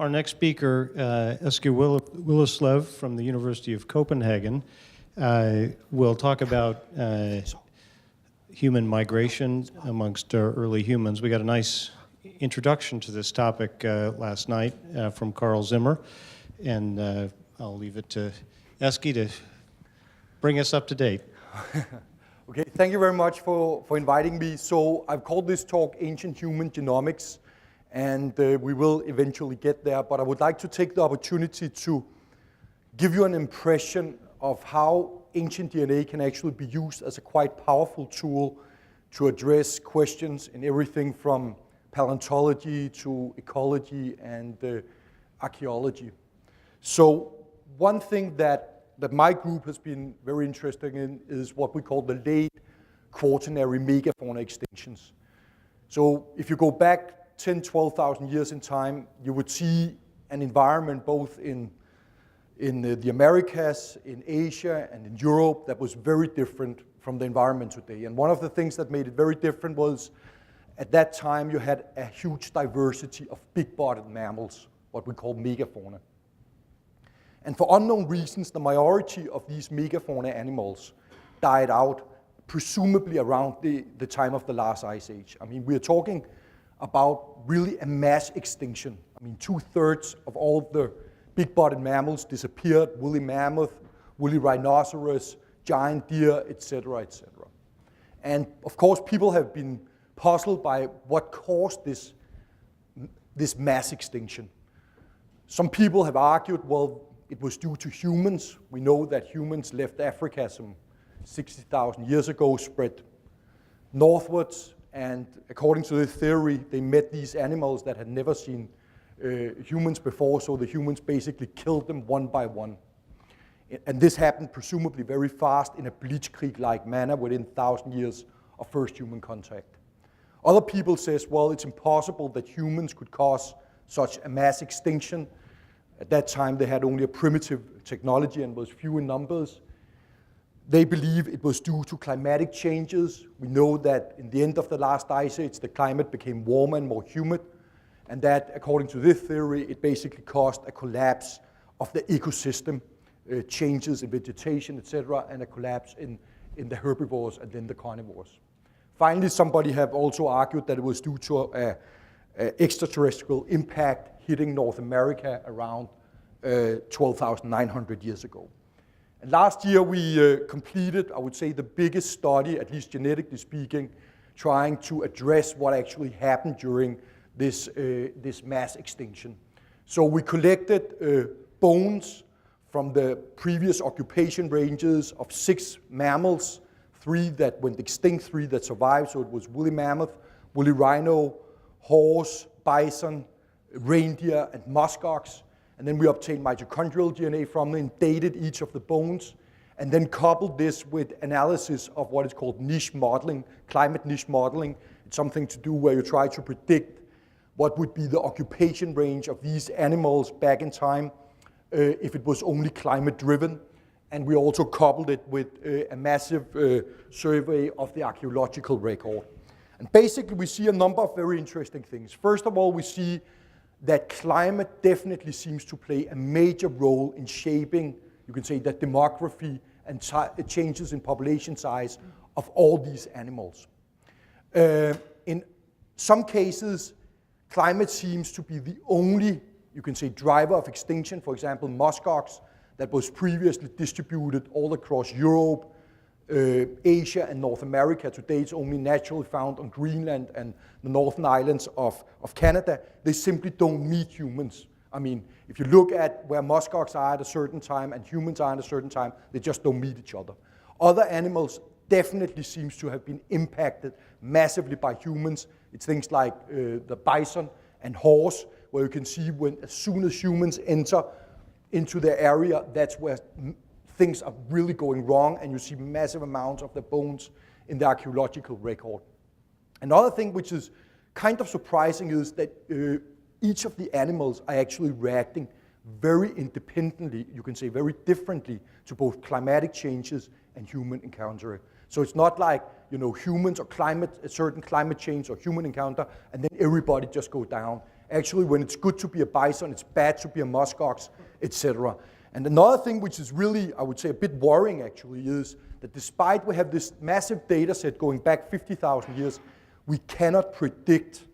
our next speaker, Eske Willerslev from the University of Copenhagen, will talk about human migration amongst early humans. We got a nice introduction to this topic last night from Carl Zimmer, and I'll leave it to Eske to bring us up to date. Okay, thank you very much for inviting me. So I've called this talk Ancient Human Genomics, and we will eventually get there, but I would like to take the opportunity to give you an impression of how ancient DNA can actually be used as a quite powerful tool to address questions in everything from paleontology to ecology and archaeology. So one thing that my group has been very interested in is what we call the late quaternary megafauna extinctions. So if you go back 10, 12,000 years in time, you would see an environment both in the Americas, in Asia, and in Europe that was very different from the environment today. And one of the things that made it very different was at that time you had a huge diversity of big-bodied mammals, what we call megafauna. And for unknown reasons, the majority of these megafauna animals died out, presumably around the time of the last ice age. I mean, we're talking about really a mass extinction. I mean, 2/3 of all the big-bodied mammals disappeared: woolly mammoth, woolly rhinoceros, giant deer, etc., etc. And of course, people have been puzzled by what caused this mass extinction. Some people have argued, well, it was due to humans. We know that humans left Africa some 60,000 years ago, spread northwards, and according to this theory, they met these animals that had never seen humans before, so the humans basically killed them one by one. And this happened presumably very fast in a blitzkrieg-like manner within 1,000 years of first human contact. Other people says, well, it's impossible that humans could cause such a mass extinction. At that time, they had only a primitive technology and was few in numbers. They believe it was due to climatic changes. We know that in the end of the last ice age, the climate became warmer and more humid, and that, according to this theory, it basically caused a collapse of the ecosystem, changes in vegetation, etc., and a collapse in the herbivores and then the carnivores. Finally, somebody have also argued that it was due to a extraterrestrial impact hitting North America around 12,900 years ago. And last year we completed, I would say, the biggest study, at least genetically speaking, trying to address what actually happened during this mass extinction. So we collected bones from the previous occupation ranges of 6 mammals, 3 that went extinct, 3 that survived. So it was woolly mammoth, woolly rhino, horse, bison, reindeer, and muskox. And then we obtained mitochondrial DNA from them and dated each of the bones, and then coupled this with analysis of what is called niche modeling, climate niche modeling. It's something to do where you try to predict what would be the occupation range of these animals back in time if it was only climate driven. And we also coupled it with a massive survey of the archaeological record. And basically we see a number of very interesting things. First of all, we see that climate definitely seems to play a major role in shaping, you can say, the demography and changes in population size of all these animals. In some cases, climate seems to be the only, you can say, driver of extinction. For example, muskox that was previously distributed all across Europe, Asia, and North America. Today it's only naturally found on Greenland and the northern islands of Canada. They simply don't meet humans. I mean, if you look at where muskox are at a certain time and humans are at a certain time, they just don't meet each other. Other animals definitely seems to have been impacted massively by humans. It's things like the bison and horse, where you can see as soon as humans enter into the area, that's where things are really going wrong, and you see massive amounts of the bones in the archaeological record. Another thing which is kind of surprising is that each of the animals are actually reacting very independently, you can say very differently, to both climatic changes and human encounter. So it's not like, humans or a certain climate change or human encounter, and then everybody just go down. Actually, when it's good to be a bison, it's bad to be a muskox, etc. And another thing which is really, I would say, a bit worrying actually is that despite we have this massive data set going back 50,000 years, we cannot predict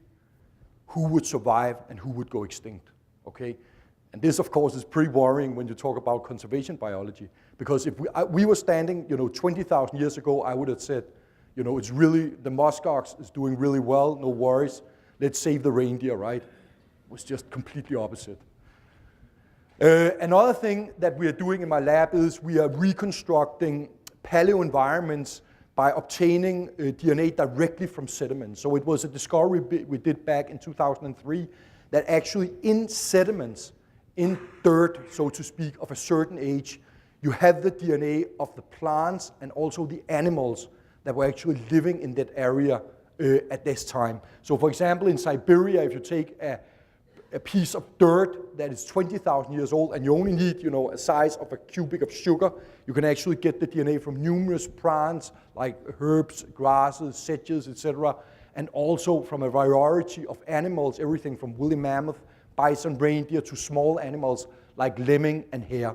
who would survive and who would go extinct, okay? And this, of course, is pretty worrying when you talk about conservation biology, because if we were standing, 20,000 years ago, I would have said, it's really, the muskox is doing really well, no worries, let's save the reindeer, right? It was just completely opposite. Another thing that we are doing in my lab is we are reconstructing paleo environments by obtaining DNA directly from sediments. So it was a discovery we did back in 2003 that actually in sediments, in dirt, so to speak, of a certain age, you have the DNA of the plants and also the animals that were actually living in that area at this time. So for example, in Siberia, if you take a piece of dirt that is 20,000 years old and you only need, a size of a cubic of sugar, you can actually get the DNA from numerous plants like herbs, grasses, sedges, etc. And also from a variety of animals, everything from woolly mammoth, bison, reindeer to small animals like lemming and hare.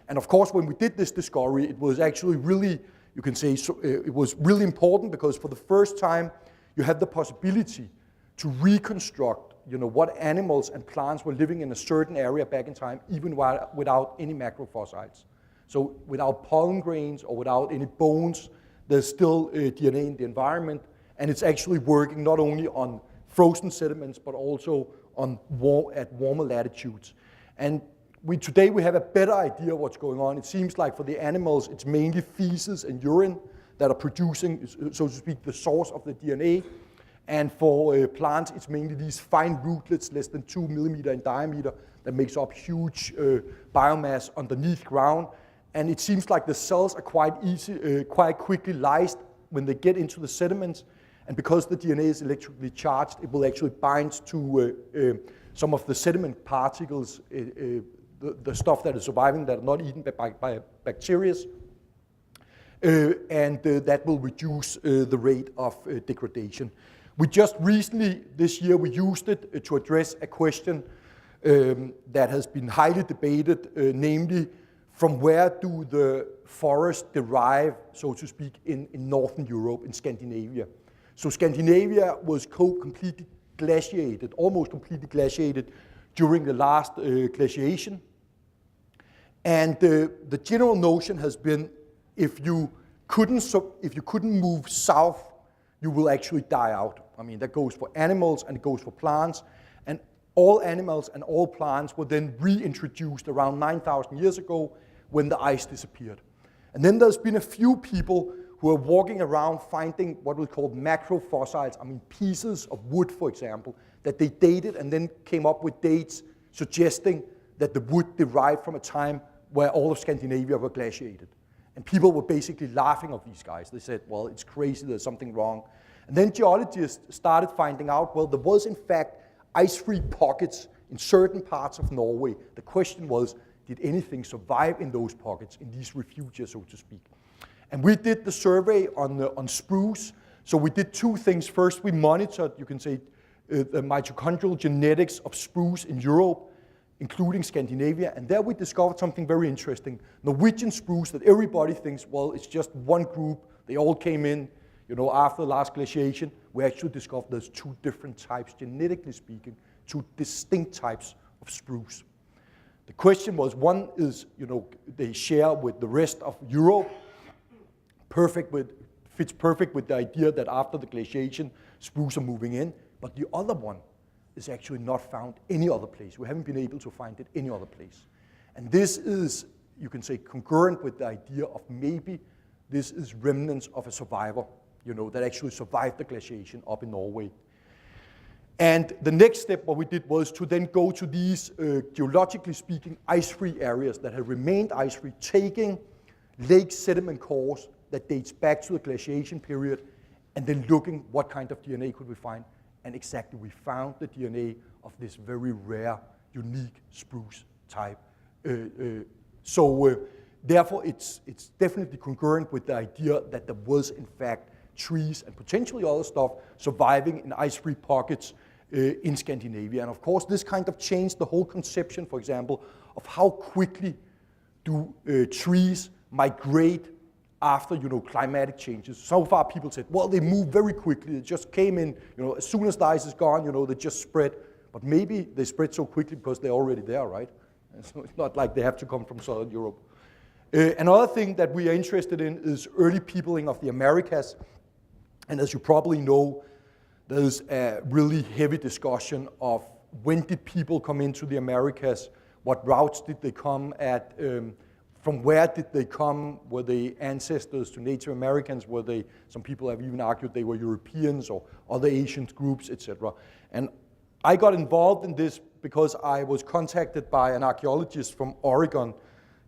And of course, when we did this discovery, it was actually really, you can say, it was really important because for the first time, you had the possibility to reconstruct what animals and plants were living in a certain area back in time, even without any macrofossils. So without pollen grains or without any bones, there's still DNA in the environment, and it's actually working not only on frozen sediments, but also at warmer latitudes. And today we have a better idea of what's going on. It seems like for the animals, it's mainly feces and urine that are producing, so to speak, the source of the DNA. And for plants, it's mainly these fine rootlets, less than 2 millimeter in diameter, that makes up huge biomass underneath ground. And it seems like the cells are quite quickly lysed when they get into the sediments. And because the DNA is electrically charged, it will actually bind to some of the sediment particles, the stuff that is surviving that are not eaten by bacteria. And that will reduce the rate of degradation. We just recently, this year, we used it to address a question that has been highly debated, namely, from where do the forests derive, so to speak, in Northern Europe, in Scandinavia. So Scandinavia was completely glaciated, almost completely glaciated during the last glaciation. And the general notion has been, if you couldn't move south, you will actually die out. I mean, that goes for animals and it goes for plants. And all animals and all plants were then reintroduced around 9,000 years ago when the ice disappeared. And then there's been a few people who are walking around finding what we call macrofossils, I mean pieces of wood, for example, that they dated and then came up with dates suggesting that the wood derived from a time where all of Scandinavia were glaciated. And people were basically laughing at these guys. They said, well, it's crazy, there's something wrong. And then geologists started finding out, well, there was in fact ice-free pockets in certain parts of Norway. The question was, did anything survive in those pockets, in these refugia, so to speak? And we did the survey on spruce. So we did two things. First, we monitored, you can say, the mitochondrial genetics of spruce in Europe, including Scandinavia, and there we discovered something very interesting. Norwegian spruce that everybody thinks, well, it's just one group, they all came in, after the last glaciation. We actually discovered there's two different types, genetically speaking, two distinct types of spruce. The question was, one is, they share with the rest of Europe, fits perfect with the idea that after the glaciation, spruce are moving in, but the other one is actually not found any other place. We haven't been able to find it any other place. And this is, you can say, concurrent with the idea of maybe this is remnants of a survivor, that actually survived the glaciation up in Norway. And the next step, what we did was to then go to these, geologically speaking, ice-free areas that have remained ice-free, taking lake sediment cores that dates back to the glaciation period, and then looking what kind of DNA could we find. And exactly, we found the DNA of this very rare, unique spruce type. Therefore, it's definitely concurrent with the idea that there was, in fact, trees and potentially other stuff surviving in ice-free pockets in Scandinavia. And of course, this kind of changed the whole conception, for example, of how quickly do trees migrate after, climatic changes. So far, people said, well, they move very quickly. They just came in, as soon as the ice is gone, they just spread. But maybe they spread so quickly because they're already there, right? And so it's not like they have to come from Southern Europe. Another thing that we are interested in is early peopling of the Americas. And as you probably know, there's a really heavy discussion of when did people come into the Americas, what routes did they come at, from where did they come, were they ancestors to Native Americans, some people have even argued they were Europeans or other Asian groups, etc. And I got involved in this because I was contacted by an archaeologist from Oregon.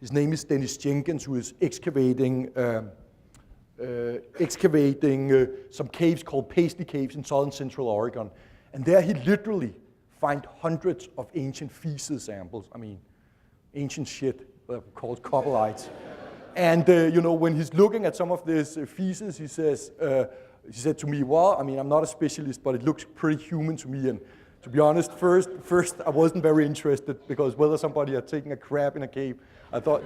His name is Dennis Jenkins, who is excavating some caves called Paisley Caves in southern central Oregon. And there he literally finds hundreds of ancient feces samples. I mean, ancient shit, called coprolites. And when he's looking at some of this feces, he said to me, well, I mean, I'm not a specialist, but it looks pretty human to me. And to be honest, first I wasn't very interested because whether somebody had taken a crab in a cave,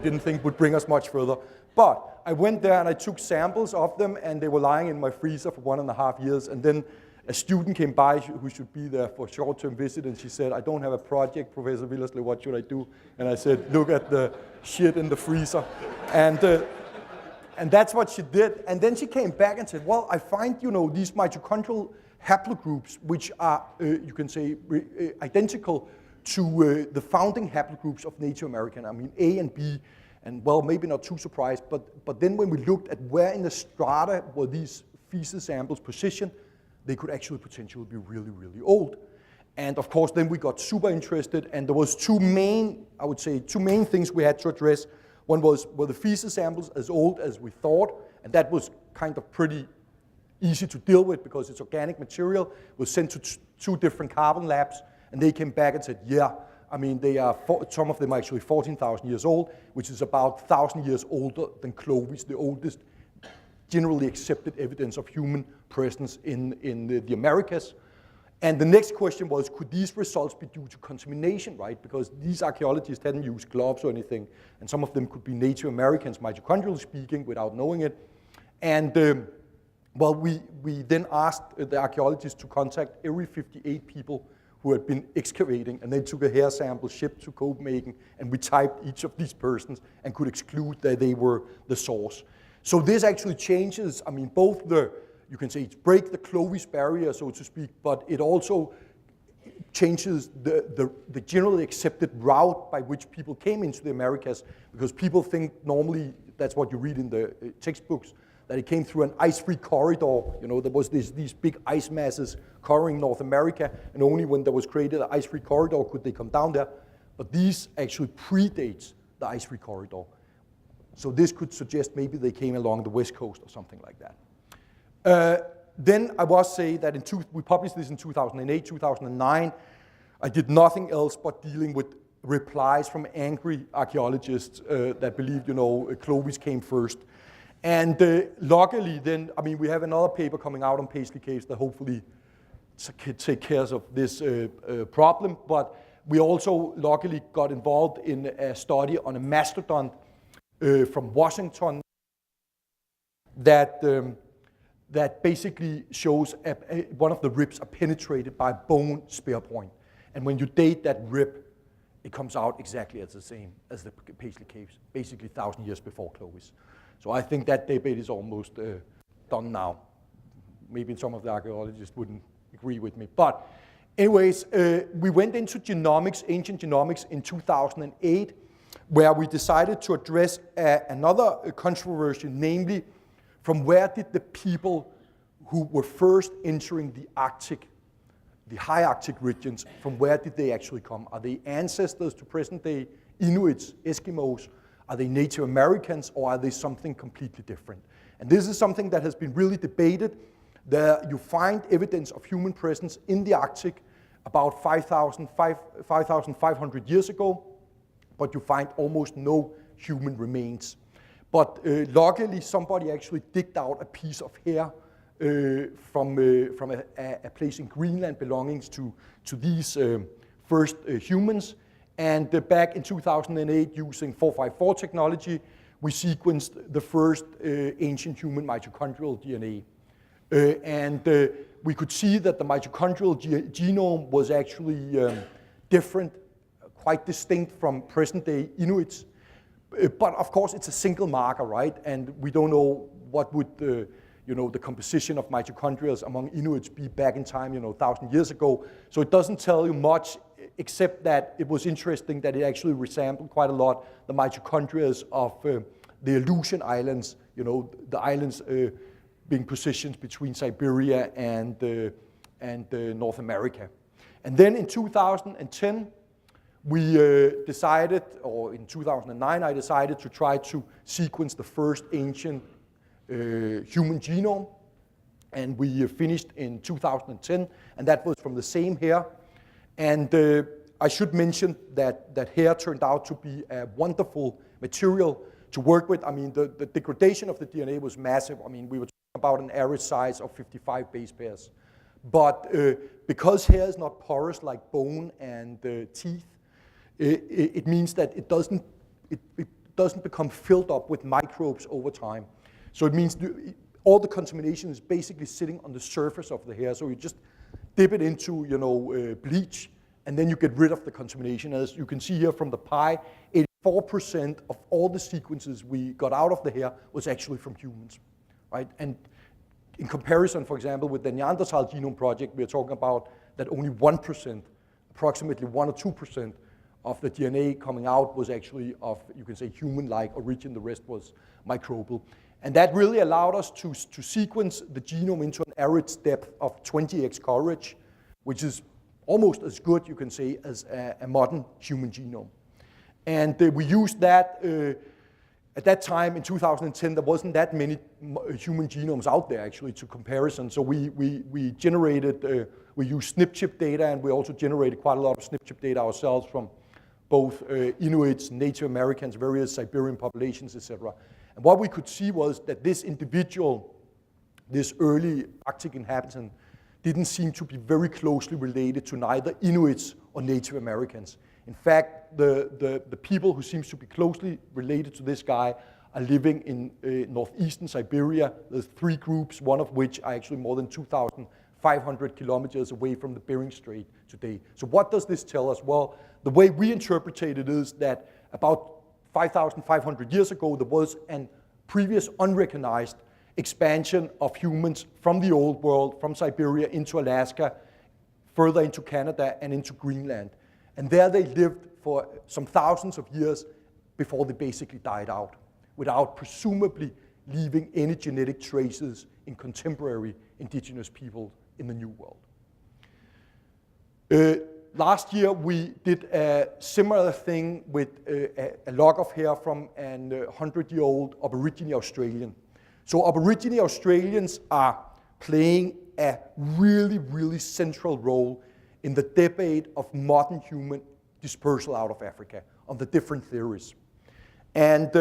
didn't think would bring us much further. But I went there and I took samples of them, and they were lying in my freezer for 1.5 years. And then a student came by who should be there for a short-term visit, and she said, I don't have a project, Professor Willerslev, what should I do? And I said, look at the shit in the freezer. And that's what she did. And then she came back and said, well, I find, these mitochondrial haplogroups, which are, you can say, identical to the founding haplogroups of Native American. I mean, A and B, and well, maybe not too surprised, but then when we looked at where in the strata were these feces samples positioned, they could actually potentially be really, really old. And of course, then we got super interested, and there was two main things we had to address. One was, were the feces samples as old as we thought? And that was kind of pretty easy to deal with because it's organic material. It was sent to two different carbon labs, and they came back and said, yeah, I mean, some of them are actually 14,000 years old, which is about 1,000 years older than Clovis, the oldest generally accepted evidence of human presence in the Americas. And the next question was, could these results be due to contamination, right? Because these archaeologists hadn't used gloves or anything, and some of them could be Native Americans, mitochondrially speaking, without knowing it. And we then asked the archaeologists to contact every 58 people who had been excavating, and they took a hair sample shipped to Copenhagen, and we typed each of these persons and could exclude that they were the source. So this actually changes, I mean, both you can say it breaks the Clovis barrier, so to speak, but it also changes the generally accepted route by which people came into the Americas, because people think normally, that's what you read in the textbooks, that it came through an ice-free corridor. There was these big ice masses covering North America, and only when there was created an ice-free corridor could they come down there. But these actually predates the ice-free corridor. So this could suggest maybe they came along the West Coast or something like that. Then I was say that we published this in 2008, 2009. I did nothing else but dealing with replies from angry archaeologists that believed, Clovis came first. And luckily then, I mean, we have another paper coming out on Paisley Caves that hopefully take care of this problem. But we also luckily got involved in a study on a mastodon from Washington that basically shows one of the ribs are penetrated by a bone spear point. And when you date that rib, it comes out exactly as the same as the Paisley Caves, basically 1,000 years before Clovis. So I think that debate is almost done now. Maybe some of the archaeologists wouldn't agree with me. But anyways, we went into genomics, ancient genomics in 2008, where we decided to address another controversy, namely, from where did the people who were first entering the Arctic, the high Arctic regions, from where did they actually come? Are they ancestors to present-day Inuits, Eskimos? Are they Native Americans, or are they something completely different? And this is something that has been really debated. There you find evidence of human presence in the Arctic about 5,500 years ago, but you find almost no human remains. But luckily, somebody actually digged out a piece of hair from a place in Greenland belonging to these first humans. And back in 2008, using 454 technology, we sequenced the first ancient human mitochondrial DNA. We could see that the mitochondrial genome was actually different, quite distinct from present-day Inuits. But of course, it's a single marker, right? And we don't know what would the composition of mitochondria among Inuits be back in time, 1,000 years ago. So it doesn't tell you much, except that it was interesting that it actually resembled quite a lot the mitochondria of the Aleutian Islands, the islands being positioned between Siberia and North America. And then in 2010, we decided, or in 2009, I decided to try to sequence the first ancient human genome. And we finished in 2010, and that was from the same hair. And I should mention that hair turned out to be a wonderful material to work with. I mean, the degradation of the DNA was massive. I mean, we were talking about an average size of 55 base pairs. But because hair is not porous like bone and teeth, it means that it doesn't become filled up with microbes over time. So it means all the contamination is basically sitting on the surface of the hair. So you just dip it into bleach, and then you get rid of the contamination. As you can see here from the pie, 84% of all the sequences we got out of the hair was actually from humans, right? And in comparison, for example, with the Neanderthal Genome Project, we're talking about that only 1%, approximately 1 or 2% of the DNA coming out was actually of, you can say, human-like origin. The rest was microbial. And that really allowed us to sequence the genome into an average depth of 20x coverage, which is almost as good, you can say, as a modern human genome. And we used that. At that time, in 2010, there wasn't that many human genomes out there, actually, to comparison. So we generated, we used SNP chip data, and we also generated quite a lot of SNP chip data ourselves from both Inuits, Native Americans, various Siberian populations, etc. And what we could see was that this individual, this early Arctic inhabitant, didn't seem to be very closely related to neither Inuits or Native Americans. In fact, the people who seems to be closely related to this guy are living in northeastern Siberia. There's 3 groups, one of which are actually more than 2,500 kilometers away from the Bering Strait today. So what does this tell us? Well, the way we interpret it is that about 5,500 years ago, there was a previous unrecognized expansion of humans from the old world, from Siberia into Alaska, further into Canada and into Greenland. And there they lived for some thousands of years before they basically died out, without presumably leaving any genetic traces in contemporary indigenous people in the New World. Last year, we did a similar thing with a lock of hair from an 100-year-old Aboriginal Australian. So Aboriginal Australians are playing a really, really central role in the debate of modern human dispersal out of Africa, on the different theories. And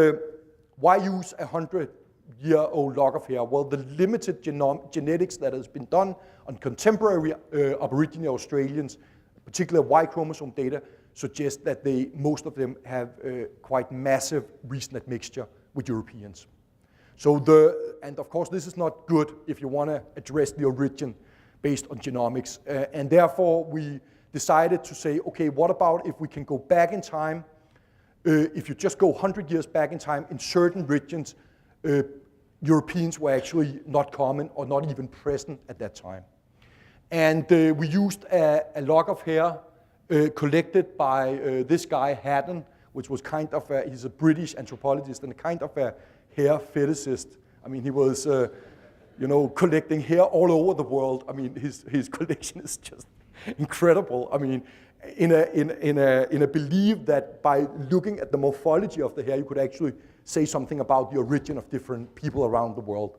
why use a 100-year-old lock of hair? Well, the limited genetics that has been done on contemporary Aboriginal Australians, particularly Y chromosome data, suggest that most of them have quite massive recent admixture with Europeans. So and of course, this is not good if you want to address the origin based on genomics. And therefore, we decided to say, okay, what about if we can go back in time? If you just go 100 years back in time, in certain regions, Europeans were actually not common or not even present at that time. And we used a lock of hair collected by this guy, Haddon, which was kind of he's a British anthropologist and a kind of a hair fetishist. I mean, he was, collecting hair all over the world. I mean, his collection is just incredible. I mean, in a belief that by looking at the morphology of the hair, you could actually say something about the origin of different people around the world.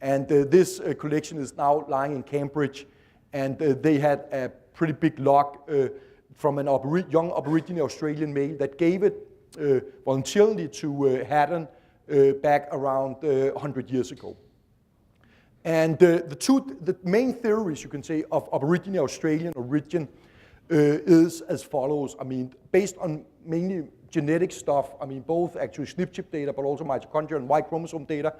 And this collection is now lying in Cambridge, and they had a pretty big lock from an young Aboriginal Australian male that gave it voluntarily to Haddon back around 100 years ago. And the main theories, you can say, of Aboriginal Australian origin is as follows. I mean, based on mainly genetic stuff, I mean, both actually SNP chip data, but also mitochondrial and Y chromosome data,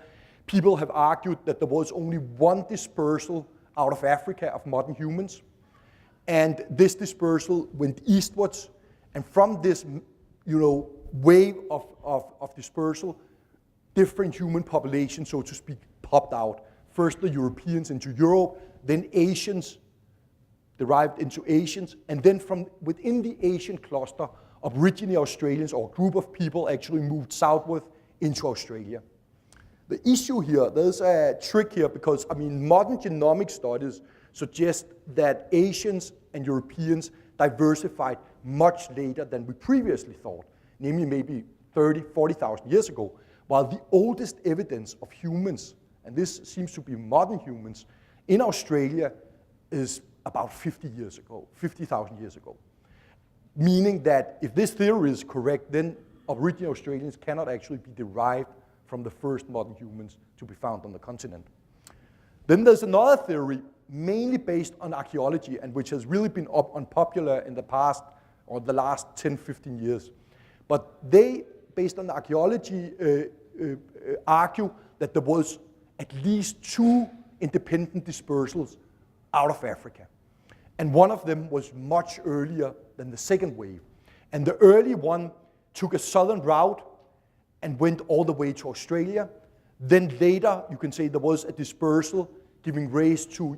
people have argued that there was only one dispersal out of Africa of modern humans. And this dispersal went eastwards. And from this, wave of dispersal, different human populations, so to speak, popped out. First the Europeans into Europe, then Asians derived into Asians, and then from within the Asian cluster, Aboriginal Australians, or a group of people, actually moved southward into Australia. The issue here, there's a trick here, because I mean, modern genomic studies suggest that Asians and Europeans diversified much later than we previously thought, namely maybe 30, 40,000 years ago, while the oldest evidence of humans, and this seems to be modern humans, in Australia is about 50,000 years ago. Meaning that if this theory is correct, then Aboriginal Australians cannot actually be derived from the first modern humans to be found on the continent. Then there's another theory, mainly based on archaeology, and which has really been unpopular in the past, or the last 10, 15 years. But they, based on archaeology, argue that there was at least 2 independent dispersals out of Africa. And one of them was much earlier than the second wave. And the early one took a southern route and went all the way to Australia. Then later, you can say there was a dispersal giving rise to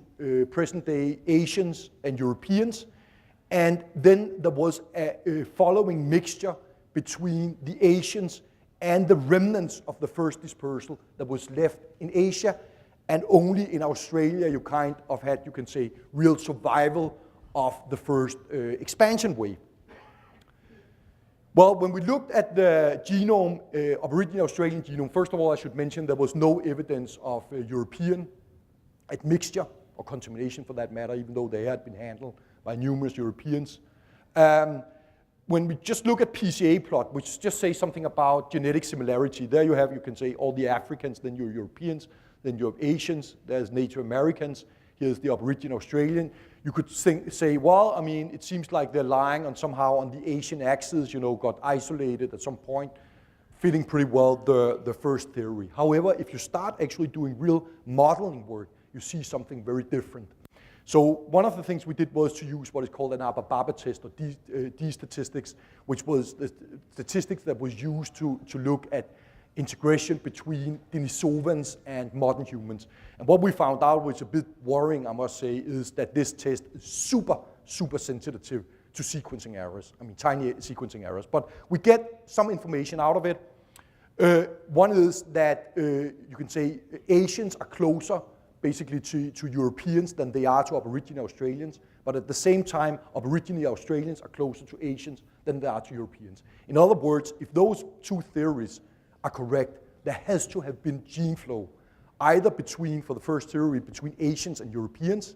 present-day Asians and Europeans. And then there was a following mixture between the Asians and the remnants of the first dispersal that was left in Asia. And only in Australia you kind of had, you can say, real survival of the first expansion wave. Well, when we looked at the genome, Aboriginal Australian genome, first of all, I should mention there was no evidence of European admixture or contamination for that matter, even though they had been handled by numerous Europeans. When we just look at PCA plot, which just says something about genetic similarity, there you have, you can say, all the Africans, then your Europeans, then you have Asians, there's Native Americans, here's the Aboriginal Australian. You could say, well, I mean, it seems like they're lying on somehow on the Asian axis, got isolated at some point, fitting pretty well the first theory. However, if you start actually doing real modeling work, you see something very different. So one of the things we did was to use what is called an Abba test, or D statistics, which was the statistics that was used to look at integration between Denisovans and modern humans. And what we found out, which is a bit worrying, I must say, is that this test is super, super sensitive to sequencing errors. I mean, tiny sequencing errors. But we get some information out of it. One is that you can say Asians are closer basically to Europeans than they are to Aboriginal Australians. But at the same time, Aboriginal Australians are closer to Asians than they are to Europeans. In other words, if those 2 theories are correct, there has to have been gene flow, either between, for the first theory, between Asians and Europeans,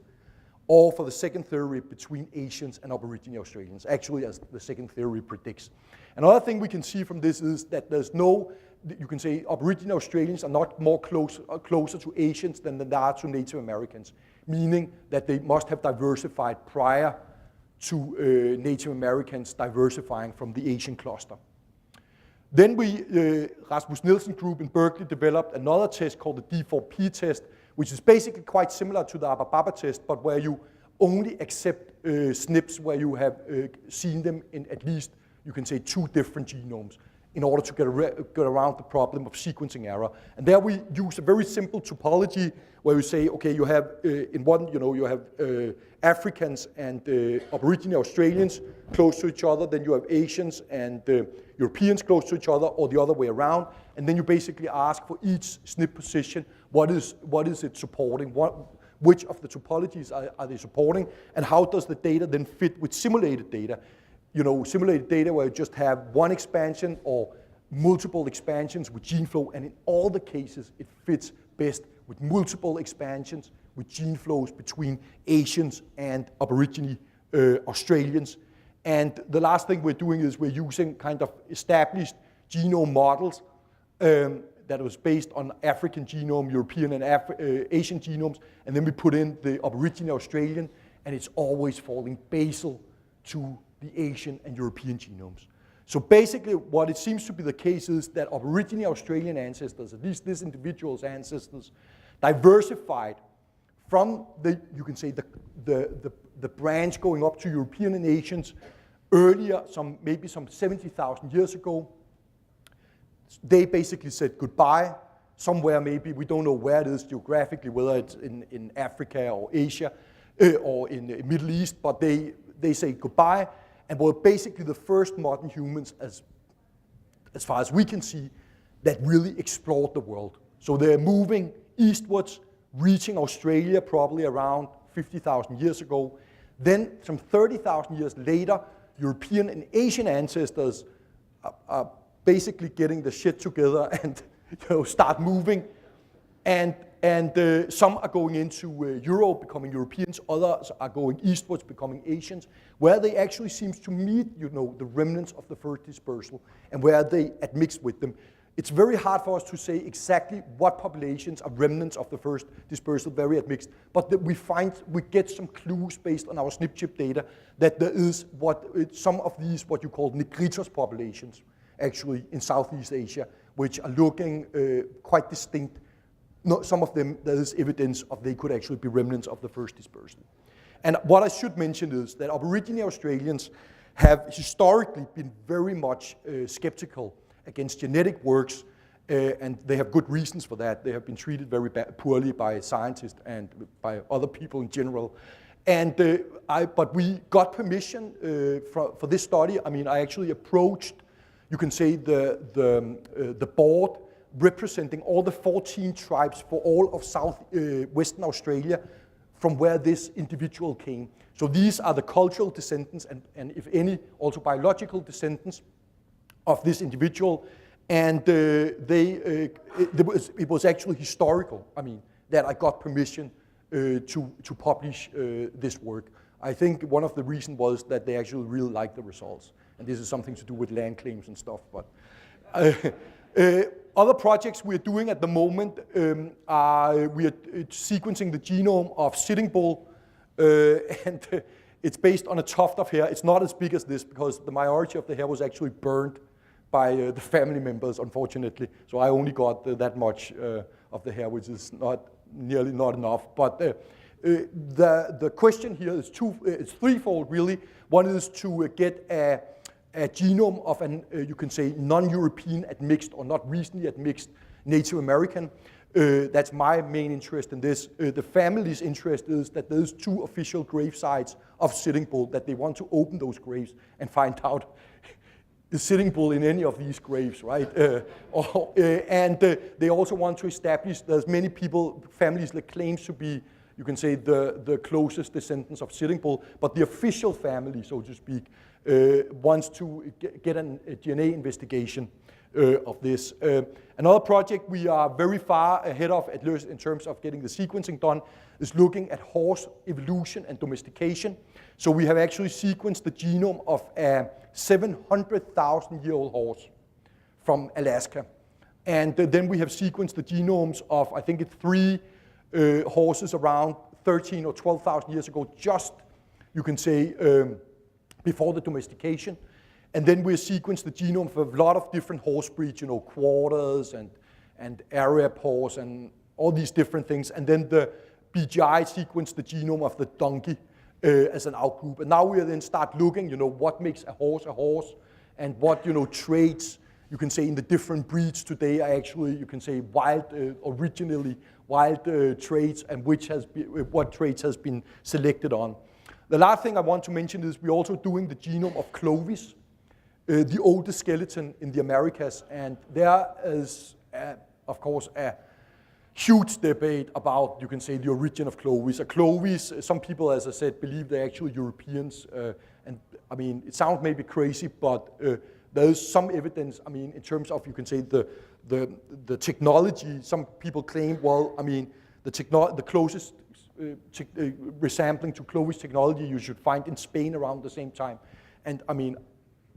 or for the second theory, between Asians and Aboriginal Australians, actually as the second theory predicts. Another thing we can see from this is that there's no, you can say Aboriginal Australians are not more closer to Asians than they are to Native Americans, meaning that they must have diversified prior to Native Americans diversifying from the Asian cluster. Then Rasmus Nielsen group in Berkeley developed another test called the P4P test, which is basically quite similar to the Abba test, but where you only accept SNPs where you have seen them in at least, you can say, 2 different genomes in order to get around the problem of sequencing error. And there we use a very simple topology where you say, okay, you have in one, you have Africans and Aboriginal Australians close to each other, then you have Asians and Europeans close to each other, or the other way around, and then you basically ask for each SNP position, what is it supporting, which of the topologies are they supporting, and how does the data then fit with simulated data? Simulated data where you just have one expansion or multiple expansions with gene flow, and in all the cases it fits best with multiple expansions with gene flows between Asians and Aboriginal Australians. And the last thing we're doing is we're using kind of established genome models. that was based on African genome, European and Asian genomes, and then we put in the Aboriginal Australian, and it's always falling basal to the Asian and European genomes. So basically what it seems to be the case is that Aboriginal Australian ancestors, at least this individual's ancestors, diversified from the, you can say, the branch going up to European and Asians earlier, maybe some 70,000 years ago. They basically said goodbye somewhere, maybe, we don't know where it is geographically, whether it's in Africa or Asia or in the Middle East, but they say goodbye, and were basically the first modern humans, as far as we can see, that really explored the world. So they're moving eastwards, reaching Australia probably around 50,000 years ago. Then, some 30,000 years later, European and Asian ancestors are basically getting the shit together and start moving. And some are going into Europe, becoming Europeans. Others are going eastwards, becoming Asians, where they actually seem to meet, the remnants of the first dispersal and where they admix with them. It's very hard for us to say exactly what populations are remnants of the first dispersal, very admixed, but we get some clues based on our SNP chip data that there is some of these, what you call Negritos populations, actually in Southeast Asia, which are looking quite distinct. Some of them, there is evidence of they could actually be remnants of the first dispersal. And what I should mention is that Aboriginal Australians have historically been very much skeptical against genetic works, and they have good reasons for that. They have been treated very poorly by scientists and by other people in general. And but we got permission for this study. I mean, I actually approached, you can say, the board representing all the 14 tribes for all of Western Australia from where this individual came. So these are the cultural descendants and if any, also biological descendants of this individual, and it was actually historical, I mean, that I got permission to publish this work. I think one of the reasons was that they actually really liked the results, and this is something to do with land claims and stuff, but other projects we're doing at the moment are sequencing the genome of Sitting Bull, and it's based on a tuft of hair. It's not as big as this because the majority of the hair was actually burned by the family members, unfortunately. So I only got that much of the hair, which is nearly not enough. But the question here is it's threefold, really. One is to get a genome of an, you can say, non-European admixed or not recently admixed Native American. That's my main interest in this. The family's interest is that there's 2 official grave sites of Sitting Bull, that they want to open those graves and find out is Sitting Bull in any of these graves, right? And they also want to establish, there's many people, families that claims to be, you can say, the closest descendants of Sitting Bull, but the official family, so to speak, wants to get a DNA investigation of this. Another project we are very far ahead of, at least in terms of getting the sequencing done, is looking at horse evolution and domestication. So we have actually sequenced the genome of a 700,000-year-old horse from Alaska. And then we have sequenced the genomes of, I think it's 3 horses around 13 or 12,000 years ago, just, you can say, before the domestication. And then we sequenced the genome of a lot of different horse breeds, quarters and Arab horse and all these different things. And then the BGI sequenced the genome of the donkey as an outgroup. And now we then start looking, what makes a horse, and what, traits, you can say, in the different breeds today are actually, you can say, originally wild traits, and what traits has been selected on. The last thing I want to mention is we're also doing the genome of Clovis, the oldest skeleton in the Americas, and there is, of course, a huge debate about, you can say, the origin of Clovis. Clovis, some people, as I said, believe they're actually Europeans, and I mean, it sounds maybe crazy, but there is some evidence, I mean, in terms of, you can say, the technology. Some people claim, well, I mean, the closest resampling to Clovis technology you should find in Spain around the same time. And I mean,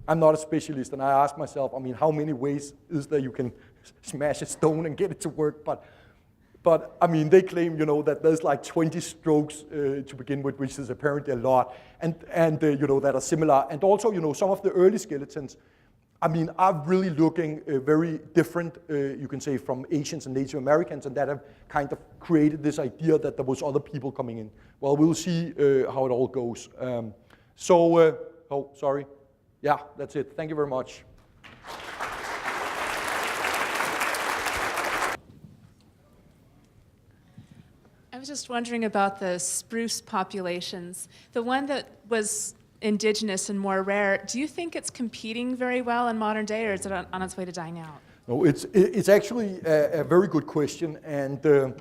I'm not a specialist, and I ask myself, I mean, how many ways is there you can smash a stone and get it to work? But I mean, they claim, you know, that there's like 20 strokes to begin with, which is apparently a lot, and you know, that are similar. And also, you know, some of the early skeletons, I mean, are really looking very different, you can say, from Asians and Native Americans, and that have kind of created this idea that there was other people coming in. Well, we'll see how it all goes. Oh, sorry. Yeah, that's it. Thank you very much. I was just wondering about the spruce populations. The one that was indigenous and more rare, do you think it's competing very well in modern day, or is it on its way to dying out? No, it's actually a very good question, and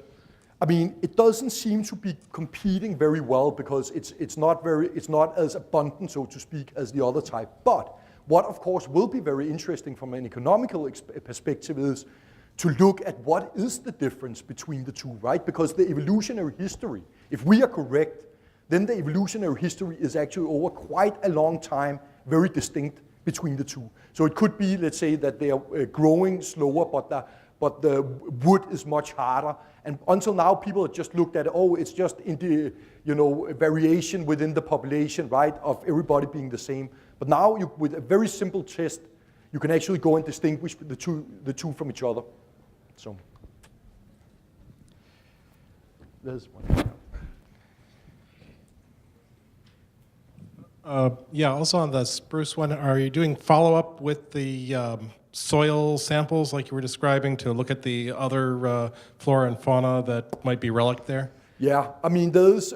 I mean, it doesn't seem to be competing very well because it's not as abundant, so to speak, as the other type. But what, of course, will be very interesting from an economical perspective is to look at what is the difference between the two, right? Because the evolutionary history, if we are correct, then the evolutionary history is actually over quite a long time very distinct between the two. So it could be, let's say, that they are growing slower, but the wood is much harder. And until now, people have just looked at, oh, it's just in the, you know, variation within the population, right, of everybody being the same. But now, with a very simple test, you can actually go and distinguish the two from each other. So there's one. Yeah, also on the spruce one, are you doing follow-up with the soil samples like you were describing to look at the other flora and fauna that might be relic there? Yeah, I mean, there's,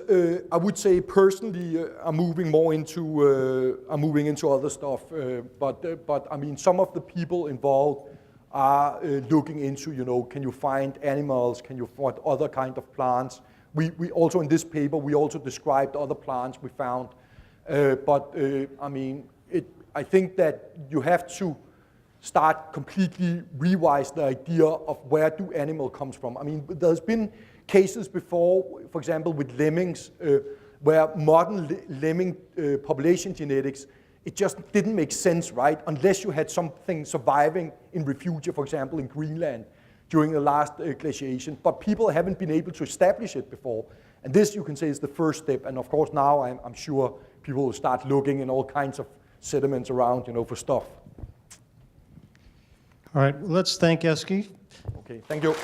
I would say personally, I'm moving more into, other stuff, but I mean, some of the people involved are looking into, you know, can you find animals, can you find other kind of plants? We also, in this paper, we also described other plants we found, I mean, I think that you have to start completely revise the idea of where do animal comes from. I mean, there's been cases before, for example, with lemmings, where modern lemming population genetics, it just didn't make sense, right? Unless you had something surviving in refugia, for example, in Greenland during the last glaciation. But people haven't been able to establish it before. And this, you can say, is the first step. And of course, now I'm sure people will start looking in all kinds of sediments around, you know, for stuff. All right, let's thank Eske. Okay, thank you.